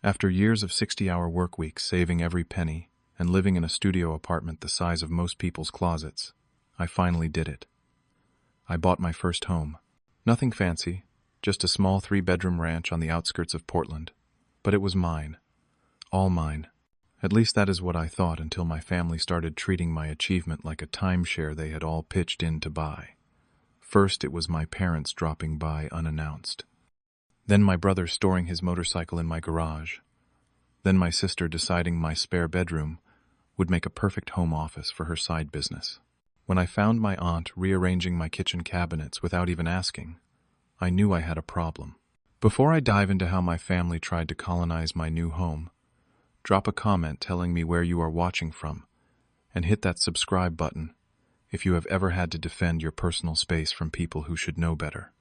After years of 60-hour work weeks, saving every penny, and living in a studio apartment the size of most people's closets, I finally did it. I bought my first home. Nothing fancy, just a small 3-bedroom ranch on the outskirts of Portland. But it was mine. All mine. At least that is what I thought until my family started treating my achievement like a timeshare they had all pitched in to buy. First, it was my parents dropping by unannounced. Then my brother storing his motorcycle in my garage. Then my sister deciding my spare bedroom would make a perfect home office for her side business. When I found my aunt rearranging my kitchen cabinets without even asking, I knew I had a problem. Before I dive into how my family tried to colonize my new home, drop a comment telling me where you are watching from, and hit that subscribe button if you have ever had to defend your personal space from people who should know better.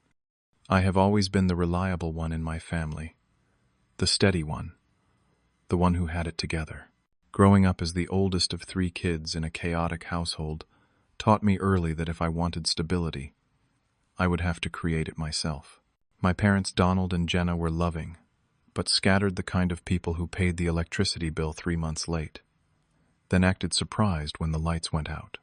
I have always been the reliable one in my family, the steady one, the one who had it together. Growing up as the oldest of 3 kids in a chaotic household taught me early that if I wanted stability, I would have to create it myself. My parents Donald and Jenna were loving, but scattered, the kind of people who paid the electricity bill 3 months late, then acted surprised when the lights went out.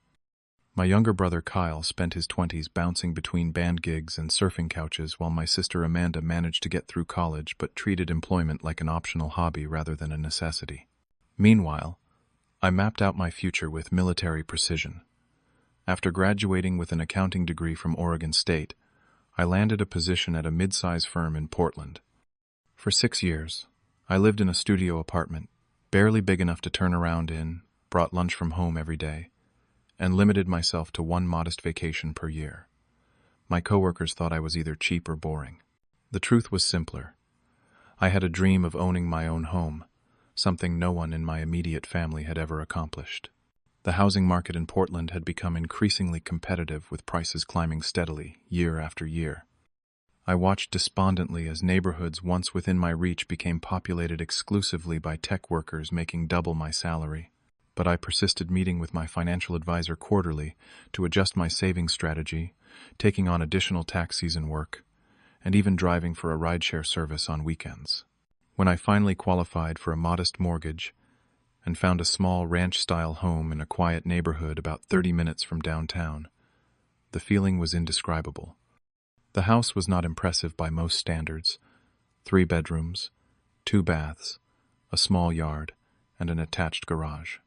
My younger brother Kyle spent his 20s bouncing between band gigs and surfing couches, while my sister Amanda managed to get through college but treated employment like an optional hobby rather than a necessity. Meanwhile, I mapped out my future with military precision. After graduating with an accounting degree from Oregon State, I landed a position at a mid-size firm in Portland. For 6 years, I lived in a studio apartment, barely big enough to turn around in, brought lunch from home every day, and limited myself to 1 modest vacation per year. My coworkers thought I was either cheap or boring. The truth was simpler. I had a dream of owning my own home, something no one in my immediate family had ever accomplished. The housing market in Portland had become increasingly competitive, with prices climbing steadily, year after year. I watched despondently as neighborhoods once within my reach became populated exclusively by tech workers making double my salary. But I persisted, meeting with my financial advisor quarterly to adjust my saving strategy, taking on additional tax season work, and even driving for a rideshare service on weekends. When I finally qualified for a modest mortgage and found a small ranch-style home in a quiet neighborhood about 30 minutes from downtown, the feeling was indescribable. The house was not impressive by most standards: 3 bedrooms, 2 baths, a small yard, and an attached garage.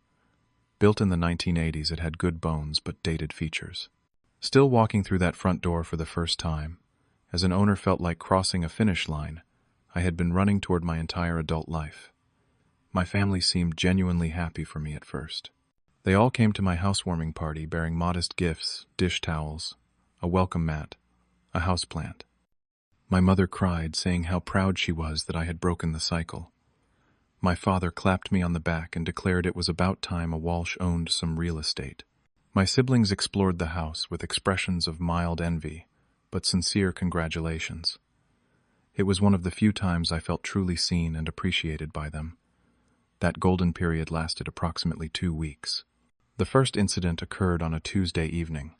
Built in the 1980s, it had good bones but dated features. Still walking through that front door for the first time, as an owner felt like crossing a finish line I had been running toward my entire adult life. My family seemed genuinely happy for me at first. They all came to my housewarming party bearing modest gifts, dish towels, a welcome mat, a houseplant. My mother cried, saying how proud she was that I had broken the cycle. My father clapped me on the back and declared it was about time a Walsh owned some real estate. My siblings explored the house with expressions of mild envy, but sincere congratulations. It was one of the few times I felt truly seen and appreciated by them. That golden period lasted approximately 2 weeks. The first incident occurred on a Tuesday evening.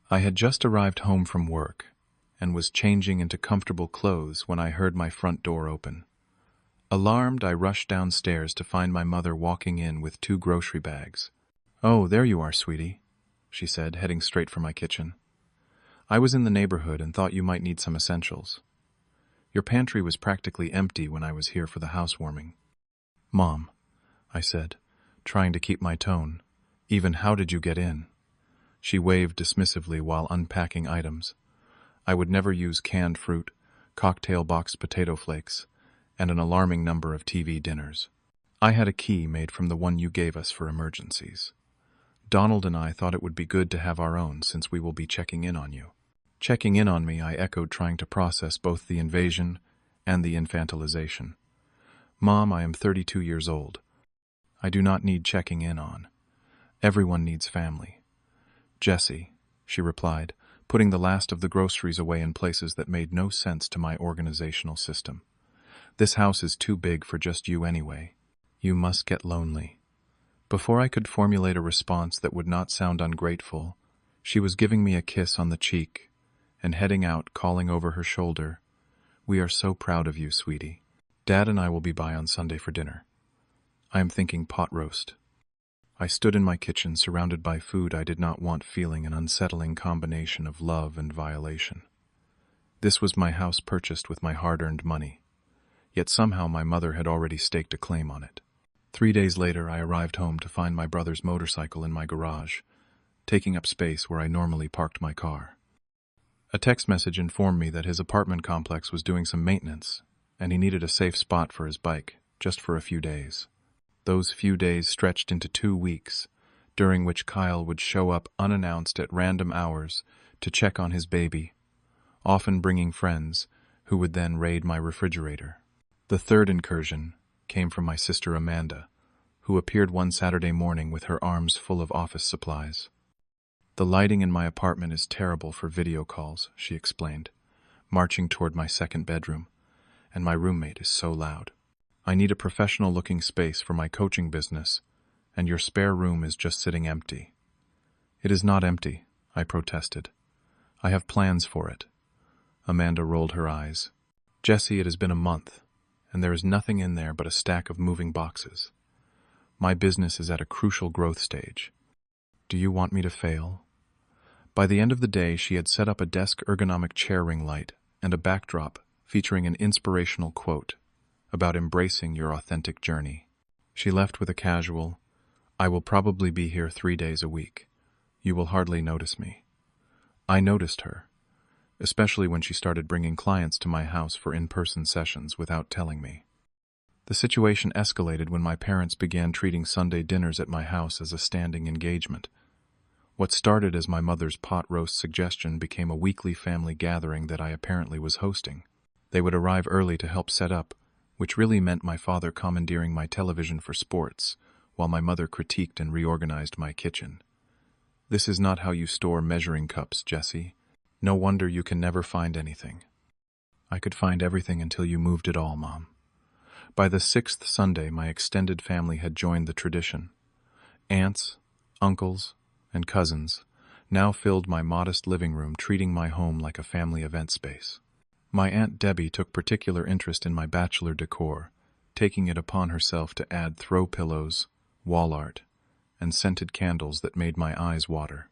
I had just arrived home from work and was changing into comfortable clothes when I heard my front door open. Alarmed, I rushed downstairs to find my mother walking in with 2 grocery bags. "Oh, there you are, sweetie," she said, heading straight for my kitchen. "I was in the neighborhood and thought you might need some essentials. Your pantry was practically empty when I was here for the housewarming." "Mom," I said, trying to keep my tone. "Even how did you get in?" She waved dismissively while unpacking items. I would never use canned fruit, cocktail box potato flakes, and an alarming number of TV dinners. "I had a key made from the one you gave us for emergencies. Donald and I thought it would be good to have our own since we will be checking in on you." "Checking in on me," I echoed, trying to process both the invasion and the infantilization. "Mom, I am 32 years old. I do not need checking in on. Everyone needs family." "Jesse," she replied, putting the last of the groceries away in places that made no sense to my organizational system. "This house is too big for just you anyway. You must get lonely." Before I could formulate a response that would not sound ungrateful, she was giving me a kiss on the cheek and heading out, calling over her shoulder, "We are so proud of you, sweetie." Dad and I will be by on Sunday for dinner. I am thinking pot roast. I stood in my kitchen surrounded by food I did not want, feeling an unsettling combination of love and violation. This was my house purchased with my hard-earned money, yet somehow my mother had already staked a claim on it. 3 days later, I arrived home to find my brother's motorcycle in my garage, taking up space where I normally parked my car. A text message informed me that his apartment complex was doing some maintenance, and he needed a safe spot for his bike, just for a few days. Those few days stretched into 2 weeks, during which Kyle would show up unannounced at random hours to check on his baby, often bringing friends, who would then raid my refrigerator. The third incursion came from my sister Amanda, who appeared one Saturday morning with her arms full of office supplies. "The lighting in my apartment is terrible for video calls," she explained, marching toward my second bedroom, "and my roommate is so loud. I need a professional-looking space for my coaching business, and your spare room is just sitting empty." "It is not empty," I protested. "I have plans for it." Amanda rolled her eyes. "Jesse, it has been a month, and there is nothing in there but a stack of moving boxes. My business is at a crucial growth stage. Do you want me to fail?" By the end of the day, she had set up a desk ergonomic chair ring light and a backdrop featuring an inspirational quote about embracing your authentic journey. She left with a casual, "I will probably be here 3 days a week. You will hardly notice me." I noticed her, especially when she started bringing clients to my house for in-person sessions without telling me. The situation escalated when my parents began treating Sunday dinners at my house as a standing engagement. What started as my mother's pot roast suggestion became a weekly family gathering that I apparently was hosting. They would arrive early to help set up, which really meant my father commandeering my television for sports, while my mother critiqued and reorganized my kitchen. "This is not how you store measuring cups, Jesse. No wonder you can never find anything." "I could find everything until you moved it all, Mom." By the 6th Sunday, my extended family had joined the tradition. Aunts, uncles, and cousins now filled my modest living room, treating my home like a family event space. My Aunt Debbie took particular interest in my bachelor decor, taking it upon herself to add throw pillows, wall art, and scented candles that made my eyes water.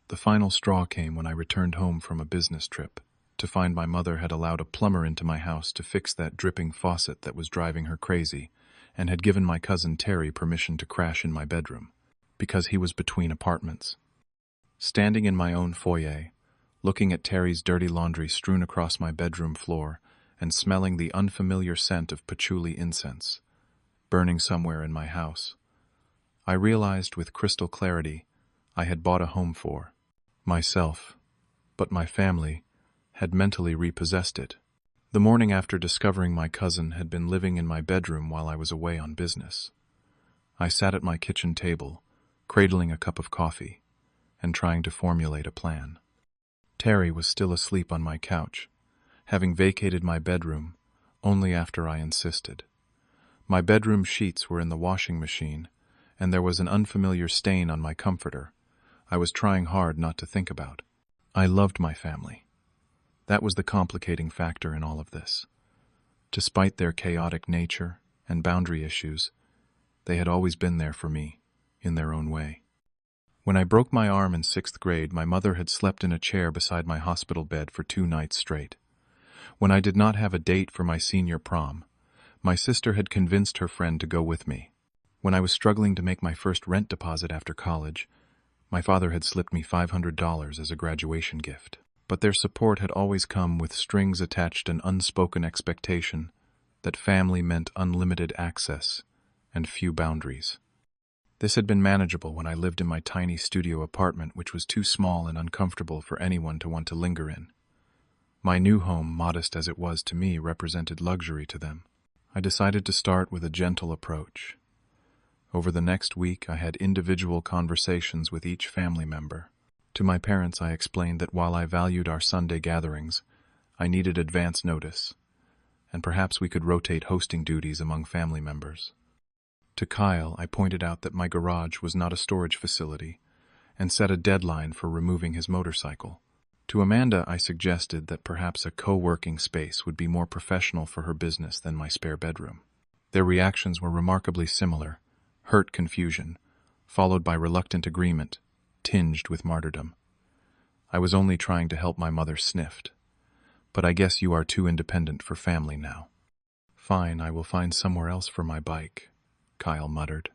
The final straw came when I returned home from a business trip, to find my mother had allowed a plumber into my house to fix that dripping faucet that was driving her crazy, and had given my cousin Terry permission to crash in my bedroom, because he was between apartments. Standing in my own foyer, looking at Terry's dirty laundry strewn across my bedroom floor, and smelling the unfamiliar scent of patchouli incense, burning somewhere in my house, I realized with crystal clarity I had bought a home for myself, but my family had mentally repossessed it. The morning after discovering my cousin had been living in my bedroom while I was away on business, I sat at my kitchen table, cradling a cup of coffee, and trying to formulate a plan. Terry was still asleep on my couch, having vacated my bedroom only after I insisted. My bedroom sheets were in the washing machine, and there was an unfamiliar stain on my comforter I was trying hard not to think about. I loved my family. That was the complicating factor in all of this. Despite their chaotic nature and boundary issues, they had always been there for me, in their own way. When I broke my arm in 6th grade, my mother had slept in a chair beside my hospital bed for 2 nights straight. When I did not have a date for my senior prom, my sister had convinced her friend to go with me. When I was struggling to make my first rent deposit after college, my father had slipped me $500 as a graduation gift. But their support had always come with strings attached and unspoken expectation that family meant unlimited access and few boundaries. This had been manageable when I lived in my tiny studio apartment, which was too small and uncomfortable for anyone to want to linger in. My new home, modest as it was to me, represented luxury to them. I decided to start with a gentle approach. Over the next week, I had individual conversations with each family member. To my parents, I explained that while I valued our Sunday gatherings, I needed advance notice, and perhaps we could rotate hosting duties among family members. To Kyle, I pointed out that my garage was not a storage facility, and set a deadline for removing his motorcycle. To Amanda, I suggested that perhaps a co-working space would be more professional for her business than my spare bedroom. Their reactions were remarkably similar: hurt confusion, followed by reluctant agreement, tinged with martyrdom. I was only trying to help, my mother sniffed. But I guess you are too independent for family now. Fine, I will find somewhere else for my bike, Kyle muttered.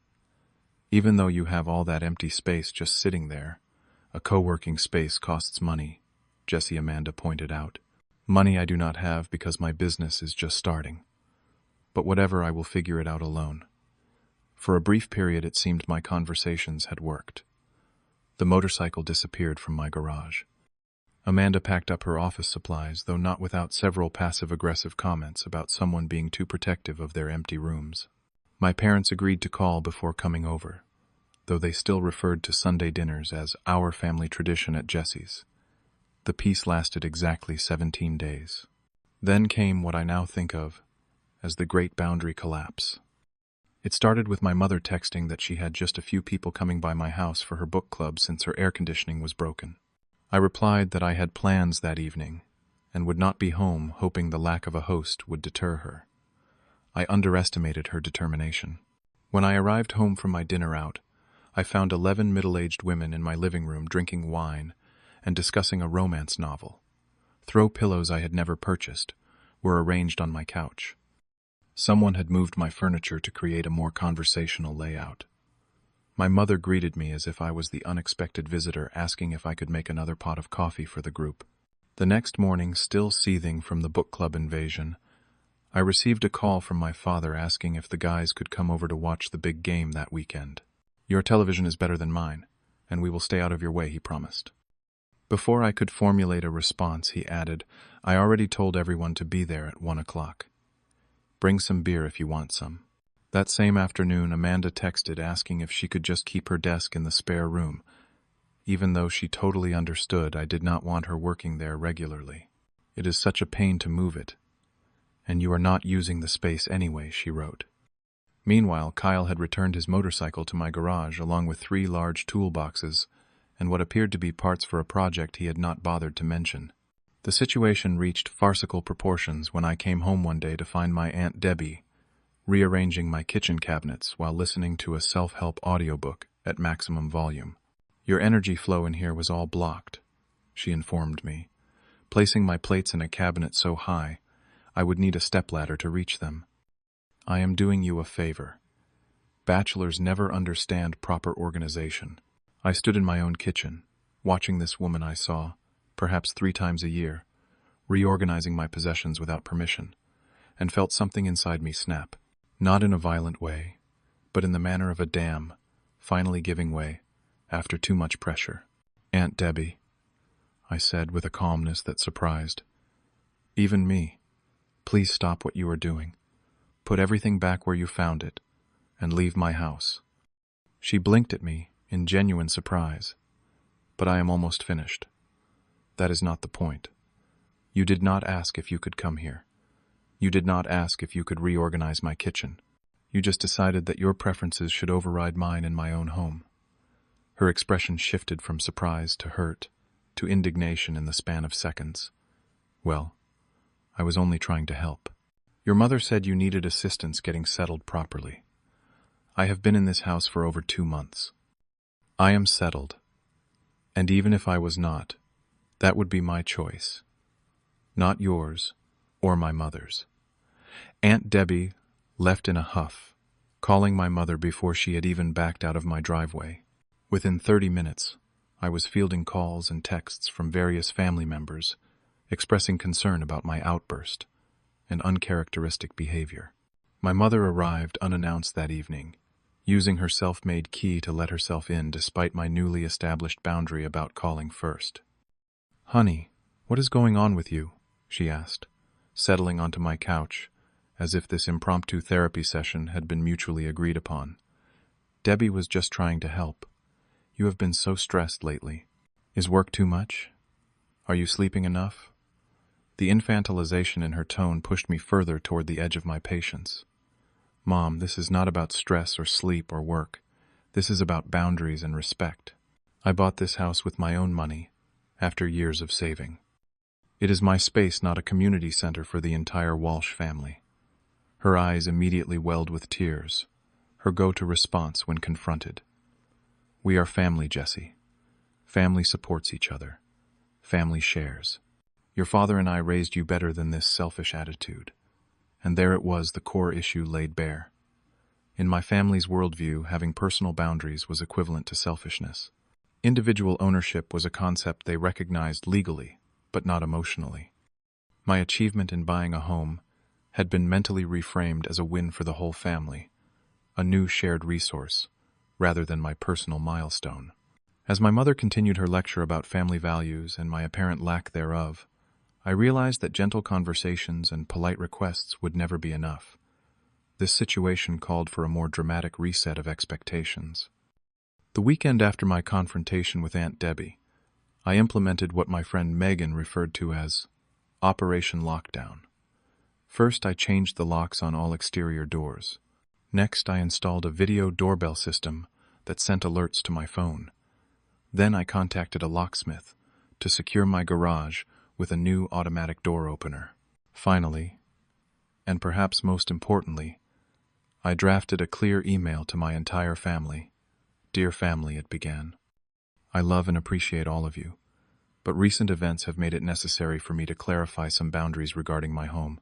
Even though you have all that empty space just sitting there, a co-working space costs money, Amanda pointed out. Money I do not have because my business is just starting. But whatever, I will figure it out alone. For a brief period it seemed my conversations had worked. The motorcycle disappeared from my garage. Amanda packed up her office supplies, though not without several passive-aggressive comments about someone being too protective of their empty rooms. My parents agreed to call before coming over, though they still referred to Sunday dinners as our family tradition at Jesse's. The peace lasted exactly 17 days. Then came what I now think of as the Great Boundary Collapse. It started with my mother texting that she had just a few people coming by my house for her book club since her air conditioning was broken. I replied that I had plans that evening and would not be home, hoping the lack of a host would deter her. I underestimated her determination. When I arrived home from my dinner out, I found 11 middle-aged women in my living room drinking wine and discussing a romance novel. Throw pillows I had never purchased were arranged on my couch. Someone had moved my furniture to create a more conversational layout. My mother greeted me as if I was the unexpected visitor, asking if I could make another pot of coffee for the group. The next morning, still seething from the book club invasion, I received a call from my father asking if the guys could come over to watch the big game that weekend. Your television is better than mine, and we will stay out of your way, he promised. Before I could formulate a response, he added, I already told everyone to be there at 1 o'clock. Bring some beer if you want some. That same afternoon, Amanda texted asking if she could just keep her desk in the spare room, even though she totally understood I did not want her working there regularly. It is such a pain to move it, and you are not using the space anyway, she wrote. Meanwhile, Kyle had returned his motorcycle to my garage along with 3 large toolboxes and what appeared to be parts for a project he had not bothered to mention. The situation reached farcical proportions when I came home one day to find my Aunt Debbie rearranging my kitchen cabinets while listening to a self-help audiobook at maximum volume. Your energy flow in here was all blocked, she informed me, placing my plates in a cabinet so high I would need a stepladder to reach them. I am doing you a favor. Bachelors never understand proper organization. I stood in my own kitchen, watching this woman I saw, perhaps 3 times a year, reorganizing my possessions without permission, and felt something inside me snap. Not in a violent way, but in the manner of a dam finally giving way after too much pressure. Aunt Debbie, I said with a calmness that surprised. Even me. Please stop what you are doing. Put everything back where you found it, and leave my house. She blinked at me in genuine surprise. But I am almost finished. That is not the point. You did not ask if you could come here. You did not ask if you could reorganize my kitchen. You just decided that your preferences should override mine in my own home. Her expression shifted from surprise to hurt to indignation in the span of seconds. Well, I was only trying to help. Your mother said you needed assistance getting settled properly. I have been in this house for over 2 months. I am settled. And even if I was not, that would be my choice. Not yours or my mother's. Aunt Debbie left in a huff, calling my mother before she had even backed out of my driveway. Within 30 minutes, I was fielding calls and texts from various family members, expressing concern about my outburst and uncharacteristic behavior. My mother arrived unannounced that evening, using her self-made key to let herself in despite my newly established boundary about calling first. Honey, what is going on with you? She asked, settling onto my couch, as if this impromptu therapy session had been mutually agreed upon. Debbie was just trying to help. You have been so stressed lately. Is work too much? Are you sleeping enough? The infantilization in her tone pushed me further toward the edge of my patience. Mom, this is not about stress or sleep or work. This is about boundaries and respect. I bought this house with my own money, after years of saving. It is my space, not a community center for the entire Walsh family. Her eyes immediately welled with tears, her go-to response when confronted. We are family, Jesse. Family supports each other. Family shares. Your father and I raised you better than this selfish attitude. And there it was, the core issue laid bare. In my family's worldview, having personal boundaries was equivalent to selfishness. Individual ownership was a concept they recognized legally, but not emotionally. My achievement in buying a home had been mentally reframed as a win for the whole family, a new shared resource, rather than my personal milestone. As my mother continued her lecture about family values and my apparent lack thereof, I realized that gentle conversations and polite requests would never be enough. This situation called for a more dramatic reset of expectations. The weekend after my confrontation with Aunt Debbie, I implemented what my friend Megan referred to as Operation Lockdown. First, I changed the locks on all exterior doors. Next, I installed a video doorbell system that sent alerts to my phone. Then I contacted a locksmith to secure my garage with a new automatic door opener. Finally, and perhaps most importantly, I drafted a clear email to my entire family. Dear family, it began. I love and appreciate all of you, but recent events have made it necessary for me to clarify some boundaries regarding my home.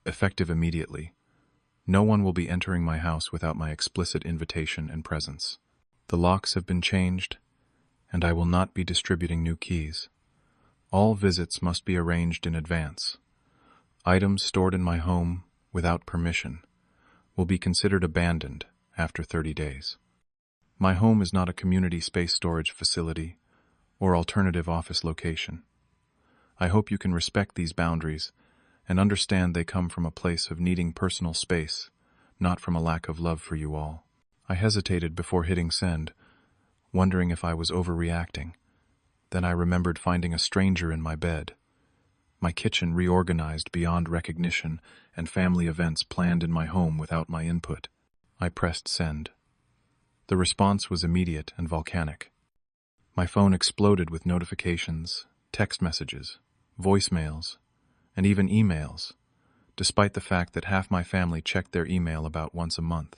Effective immediately, no one will be entering my house without my explicit invitation and presence. The locks have been changed, and I will not be distributing new keys. All visits must be arranged in advance. Items stored in my home without permission will be considered abandoned after 30 days. My home is not a community space storage facility or alternative office location. I hope you can respect these boundaries and understand they come from a place of needing personal space, not from a lack of love for you all. I hesitated before hitting send, wondering if I was overreacting. Then I remembered finding a stranger in my bed. My kitchen reorganized beyond recognition, and family events planned in my home without my input. I pressed send. The response was immediate and volcanic. My phone exploded with notifications, text messages, voicemails, and even emails, despite the fact that half my family checked their email about once a month.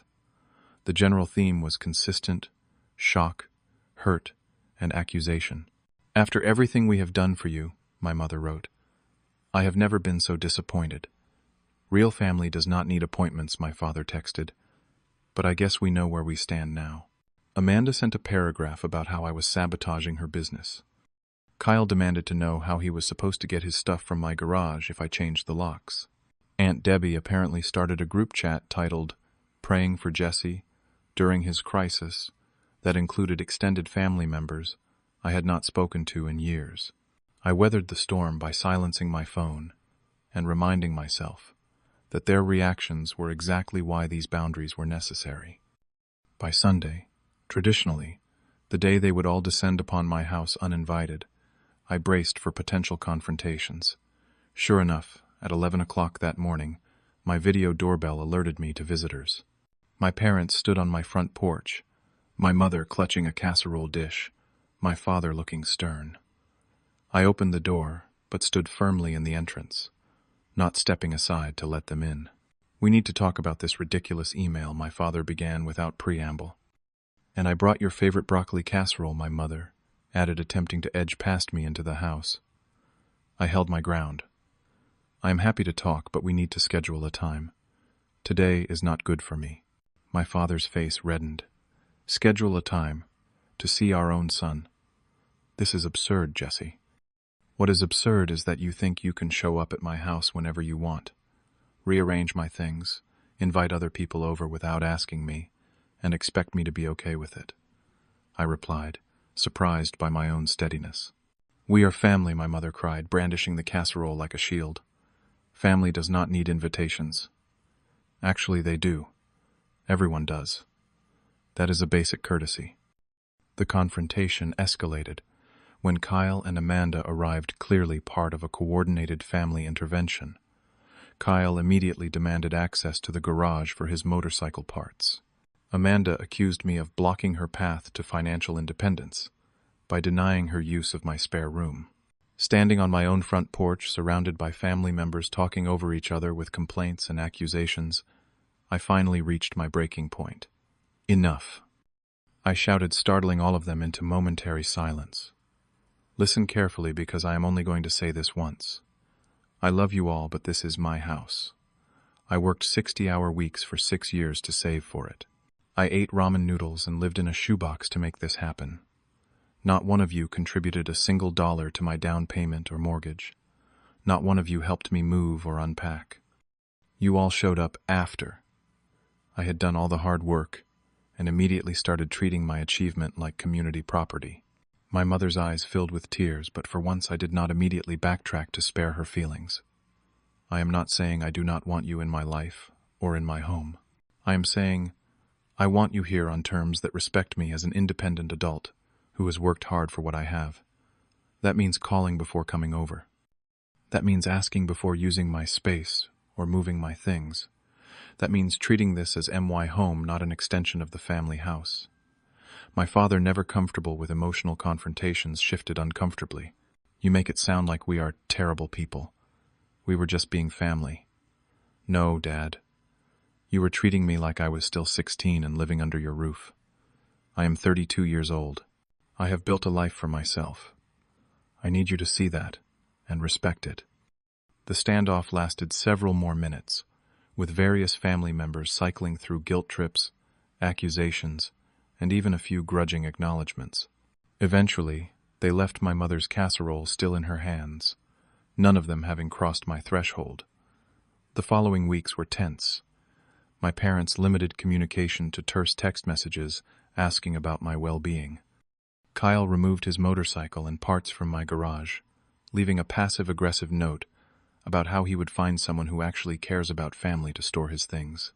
The general theme was consistent shock, hurt, and accusation. After everything we have done for you, my mother wrote, I have never been so disappointed. Real family does not need appointments, my father texted, but I guess we know where we stand now. Amanda sent a paragraph about how I was sabotaging her business. Kyle demanded to know how he was supposed to get his stuff from my garage if I changed the locks. Aunt Debbie apparently started a group chat titled Praying for Jesse during his crisis that included extended family members I had not spoken to in years. I weathered the storm by silencing my phone and reminding myself that their reactions were exactly why these boundaries were necessary. By Sunday, traditionally, the day they would all descend upon my house uninvited, I braced for potential confrontations. Sure enough, at 11 o'clock that morning, my video doorbell alerted me to visitors. My parents stood on my front porch, my mother clutching a casserole dish, my father looking stern. I opened the door, but stood firmly in the entrance, not stepping aside to let them in. We need to talk about this ridiculous email, my father began without preamble. And I brought your favorite broccoli casserole, my mother added, attempting to edge past me into the house. I held my ground. I am happy to talk, but we need to schedule a time. Today is not good for me. My father's face reddened. Schedule a time to see our own son. This is absurd, Jesse. What is absurd is that you think you can show up at my house whenever you want, rearrange my things, invite other people over without asking me, and expect me to be okay with it. I replied, surprised by my own steadiness. We are family, my mother cried, brandishing the casserole like a shield. Family does not need invitations. Actually, they do. Everyone does. That is a basic courtesy. The confrontation escalated when Kyle and Amanda arrived, clearly part of a coordinated family intervention. Kyle immediately demanded access to the garage for his motorcycle parts. Amanda accused me of blocking her path to financial independence. by denying her use of my spare room. Standing on my own front porch, surrounded by family members talking over each other with complaints and accusations, I finally reached my breaking point. Enough. I shouted, startling all of them into momentary silence. Listen carefully, because I am only going to say this once. I love you all, but this is my house. I worked 60-hour weeks for 6 years to save for it. I ate ramen noodles and lived in a shoebox to make this happen. Not one of you contributed a single dollar to my down payment or mortgage. Not one of you helped me move or unpack. You all showed up after I had done all the hard work and immediately started treating my achievement like community property. My mother's eyes filled with tears, but for once I did not immediately backtrack to spare her feelings. I am not saying I do not want you in my life or in my home. I am saying I want you here on terms that respect me as an independent adult who has worked hard for what I have. That means calling before coming over. That means asking before using my space or moving my things. That means treating this as my home, not an extension of the family house. My father, never comfortable with emotional confrontations, shifted uncomfortably. You make it sound like we are terrible people. We were just being family. No, Dad. You were treating me like I was still 16 and living under your roof. I am 32 years old. I have built a life for myself. I need you to see that and respect it. The standoff lasted several more minutes, with various family members cycling through guilt trips, accusations, and even a few grudging acknowledgments. Eventually, they left my mother's casserole still in her hands, none of them having crossed my threshold. The following weeks were tense. My parents limited communication to terse text messages asking about my well-being. Kyle removed his motorcycle and parts from my garage, leaving a passive-aggressive note about how he would find someone who actually cares about family to store his things.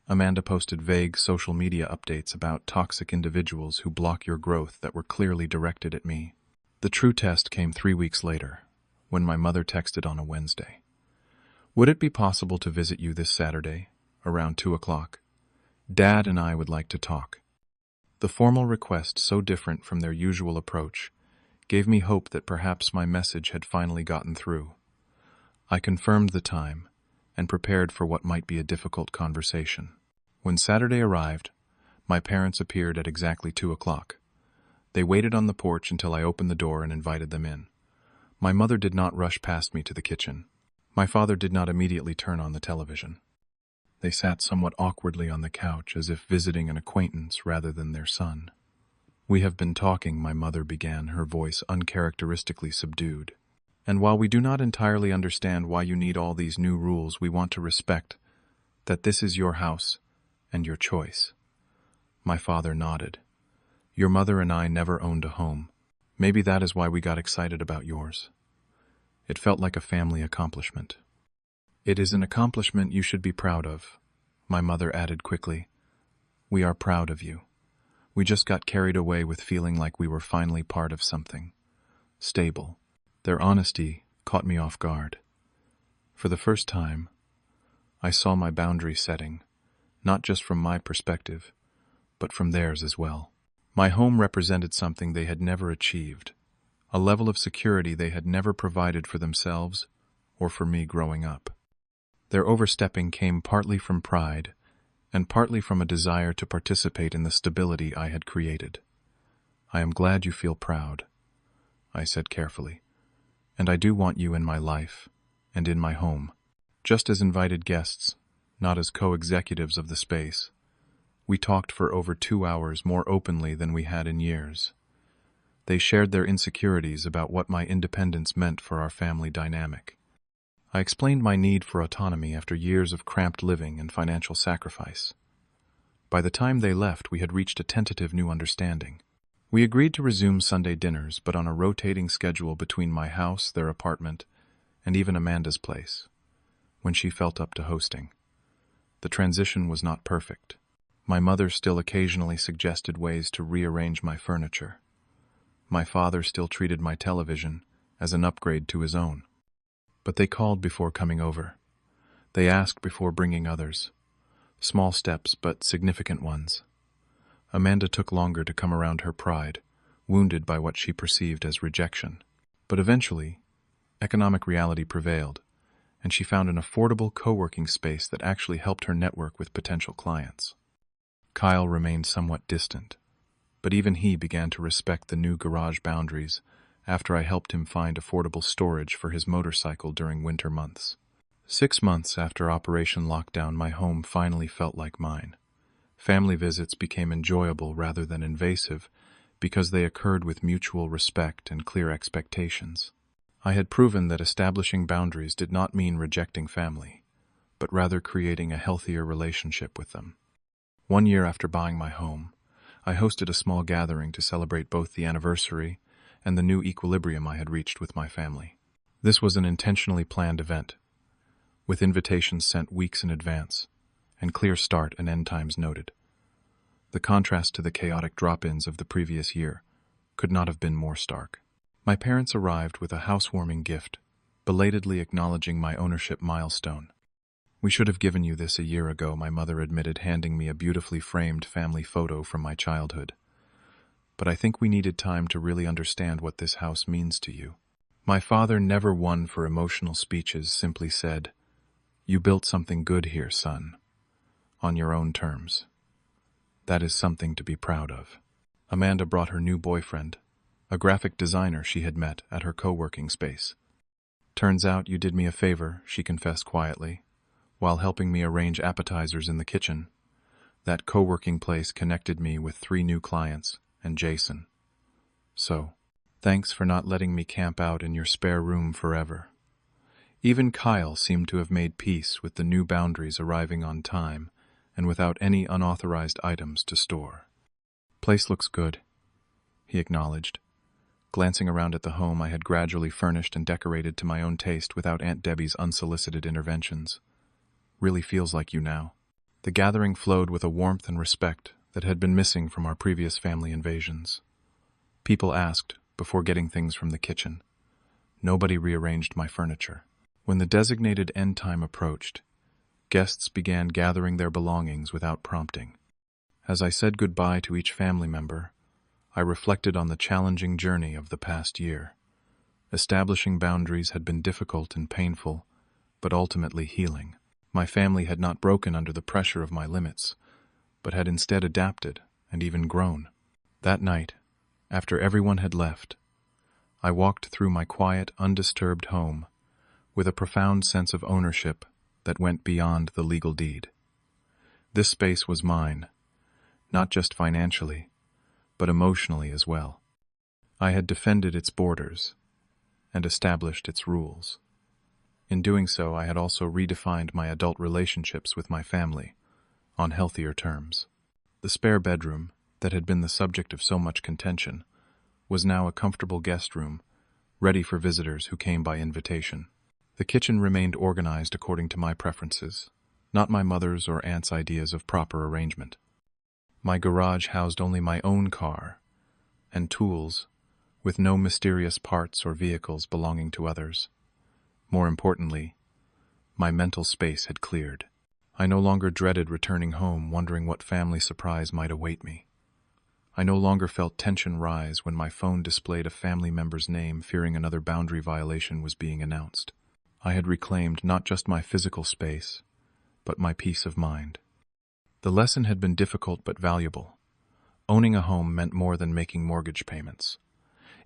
Amanda posted vague social media updates about toxic individuals who block your growth that were clearly directed at me. The true test came 3 weeks later, when my mother texted on a Wednesday. Would it be possible to visit you this Saturday, around 2 o'clock? Dad and I would like to talk. The formal request, so different from their usual approach, gave me hope that perhaps my message had finally gotten through. I confirmed the time and prepared for what might be a difficult conversation. When Saturday arrived, my parents appeared at exactly 2 o'clock. They waited on the porch until I opened the door and invited them in. My mother did not rush past me to the kitchen. My father did not immediately turn on the television. They sat somewhat awkwardly on the couch, as if visiting an acquaintance rather than their son. We have been talking, my mother began, her voice uncharacteristically subdued. And while we do not entirely understand why you need all these new rules, we want to respect that this is your house and your choice. My father nodded. Your mother and I never owned a home. Maybe that is why we got excited about yours. It felt like a family accomplishment. It is an accomplishment you should be proud of, my mother added quickly. We are proud of you. We just got carried away with feeling like we were finally part of something stable. Their honesty caught me off guard. For the first time, I saw my boundary setting, not just from my perspective, but from theirs as well. My home represented something they had never achieved, a level of security they had never provided for themselves or for me growing up. Their overstepping came partly from pride and partly from a desire to participate in the stability I had created. I am glad you feel proud, I said carefully, and I do want you in my life and in my home, just as invited guests, not as co-executives of the space. We talked for over 2 hours, more openly than we had in years. They shared their insecurities about what my independence meant for our family dynamic. I explained my need for autonomy after years of cramped living and financial sacrifice. By the time they left, we had reached a tentative new understanding. We agreed to resume Sunday dinners, but on a rotating schedule between my house, their apartment, and even Amanda's place, when she felt up to hosting. The transition was not perfect. My mother still occasionally suggested ways to rearrange my furniture. My father still treated my television as an upgrade to his own. But they called before coming over. They asked before bringing others. Small steps, but significant ones. Amanda took longer to come around her pride, wounded by what she perceived as rejection. But eventually, economic reality prevailed, and she found an affordable co-working space that actually helped her network with potential clients. Kyle remained somewhat distant, but even he began to respect the new garage boundaries after I helped him find affordable storage for his motorcycle during winter months. 6 months after Operation Lockdown, my home finally felt like mine. Family visits became enjoyable rather than invasive because they occurred with mutual respect and clear expectations. I had proven that establishing boundaries did not mean rejecting family, but rather creating a healthier relationship with them. 1 year after buying my home, I hosted a small gathering to celebrate both the anniversary and the new equilibrium I had reached with my family. This was an intentionally planned event, with invitations sent weeks in advance, and clear start and end times noted. The contrast to the chaotic drop-ins of the previous year could not have been more stark. My parents arrived with a housewarming gift, belatedly acknowledging my ownership milestone. "We should have given you this a year ago," my mother admitted, handing me a beautifully framed family photo from my childhood. "But I think we needed time to really understand what this house means to you." My father, never one for emotional speeches, simply said, "You built something good here, son, on your own terms. That is something to be proud of." Amanda brought her new boyfriend, a graphic designer she had met at her co-working space. "Turns out you did me a favor," she confessed quietly, while helping me arrange appetizers in the kitchen. "That co-working place connected me with 3 new clients and Jason. So, thanks for not letting me camp out in your spare room forever." Even Kyle seemed to have made peace with the new boundaries arriving on time and without any unauthorized items to store. "Place looks good," he acknowledged, glancing around at the home I had gradually furnished and decorated to my own taste without Aunt Debbie's unsolicited interventions. "Really feels like you now." The gathering flowed with a warmth and respect that had been missing from our previous family invasions. People asked before getting things from the kitchen. Nobody rearranged my furniture. When the designated end time approached, guests began gathering their belongings without prompting. As I said goodbye to each family member, I reflected on the challenging journey of the past year. Establishing boundaries had been difficult and painful, but ultimately healing. My family had not broken under the pressure of my limits, but had instead adapted and even grown. That night, after everyone had left, I walked through my quiet, undisturbed home with a profound sense of ownership that went beyond the legal deed. This space was mine, not just financially, but emotionally as well. I had defended its borders and established its rules. In doing so, I had also redefined my adult relationships with my family on healthier terms. The spare bedroom, that had been the subject of so much contention, was now a comfortable guest room, ready for visitors who came by invitation. The kitchen remained organized according to my preferences, not my mother's or aunt's ideas of proper arrangement. My garage housed only my own car and tools, with no mysterious parts or vehicles belonging to others. More importantly, my mental space had cleared. I no longer dreaded returning home, wondering what family surprise might await me. I no longer felt tension rise when my phone displayed a family member's name, fearing another boundary violation was being announced. I had reclaimed not just my physical space, but my peace of mind. The lesson had been difficult but valuable. Owning a home meant more than making mortgage payments.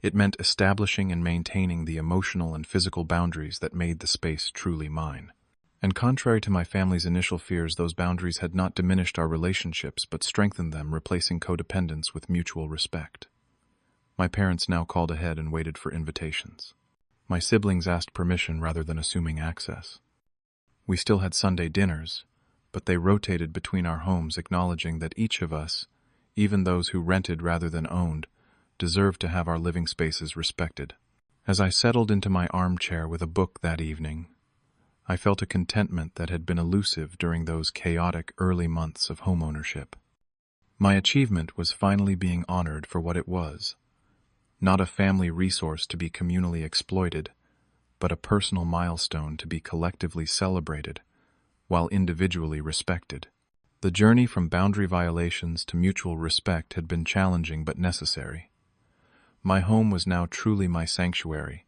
It meant establishing and maintaining the emotional and physical boundaries that made the space truly mine. And contrary to my family's initial fears, those boundaries had not diminished our relationships but strengthened them, replacing codependence with mutual respect. My parents now called ahead and waited for invitations. My siblings asked permission rather than assuming access. We still had Sunday dinners, but they rotated between our homes, acknowledging that each of us, even those who rented rather than owned, deserved to have our living spaces respected. As I settled into my armchair with a book that evening, I felt a contentment that had been elusive during those chaotic early months of homeownership. My achievement was finally being honored for what it was, not a family resource to be communally exploited, but a personal milestone to be collectively celebrated, while individually respected. The journey from boundary violations to mutual respect had been challenging but necessary. My home was now truly my sanctuary,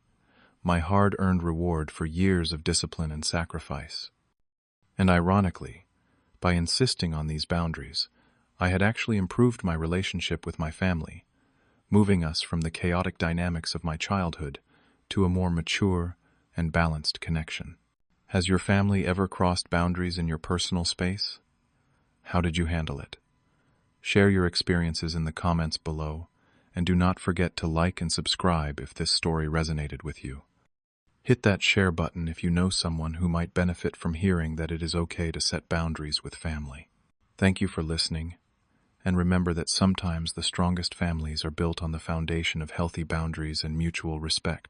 my hard-earned reward for years of discipline and sacrifice. And ironically, by insisting on these boundaries, I had actually improved my relationship with my family, moving us from the chaotic dynamics of my childhood to a more mature and balanced connection. Has your family ever crossed boundaries in your personal space? How did you handle it? Share your experiences in the comments below, and do not forget to like and subscribe if this story resonated with you. Hit that share button if you know someone who might benefit from hearing that it is okay to set boundaries with family. Thank you for listening, and remember that sometimes the strongest families are built on the foundation of healthy boundaries and mutual respect.